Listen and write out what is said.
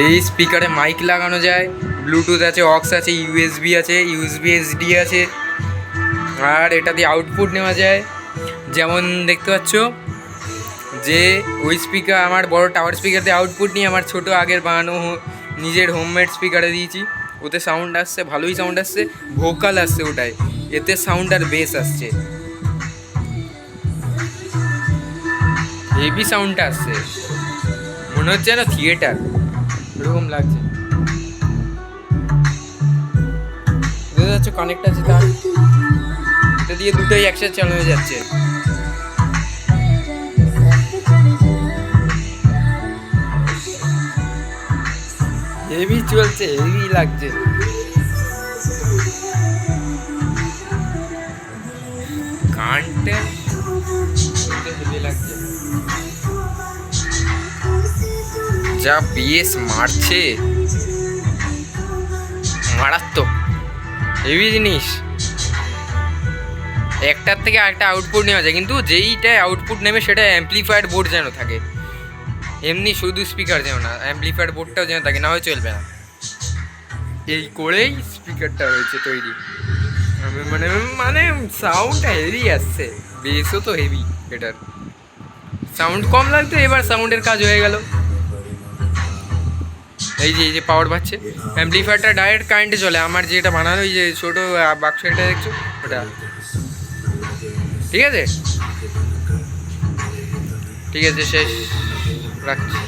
এই স্পিকারে মাইক লাগানো যায়, ব্লুটুথ আছে, অক্স আছে, ইউএসবি আছে, ইউএসবি এসডি আছে, আর এটা দিয়ে আউটপুট নেওয়া যায়। যেমন দেখতে পাচ্ছ যে ওই স্পিকার আমার বড় টাওয়ার স্পিকার দিয়ে আউটপুট নিয়ে আমার ছোটো আগের বানানো নিজের হোমমেড স্পিকারে দিয়েছি। ওতে সাউন্ড আসছে, ভালোই সাউন্ড আসছে, ভোকাল আসছে ওটায়, এতে সাউন্ড আর বেস আসছে, হেভি সাউন্ডটা আসছে, মনে হচ্ছে না থিয়েটার এরকম লাগছে। বুঝতে পারছো কানেক্ট আছে তার, এটা দিয়ে দুটোই একসাথে চালানো যাচ্ছে। হেভি চলছে, হেভি লাগছে, গানটা হেভি লাগছে, যা বেস মারছে মারাত্মক, হেভি জিনিস। একটার থেকে আরেকটা আউটপুট নেওয়া যায়, কিন্তু যেইটায় আউটপুট নেবে সেটা অ্যাম্পলিফায়ার বোর্ড যেন থাকে, এমনি শুধু স্পিকার যেন না, অ্যাম্পলিফায়ার বোর্ডটাও যেন থাকে, না হয় চলবে না। এই করেই স্পিকারটা হয়েছে তৈরি, মানে মানে সাউন্ডটা হেভি আসছে, বেসও তো হেভি, এটার সাউন্ড কম লাগতো, এবার সাউন্ডের কাজ হয়ে গেল। এই যে পাওয়ার পাচ্ছে, অ্যাম্পলিফায়ারটা ডাইরেক্ট কারেন্টে চলে, আমার যেটা বানানো ওই যে ছোটো বাক্স এটা দেখছো ওটা। ঠিক আছে, ঠিক আছে, শেষ, রাখছি।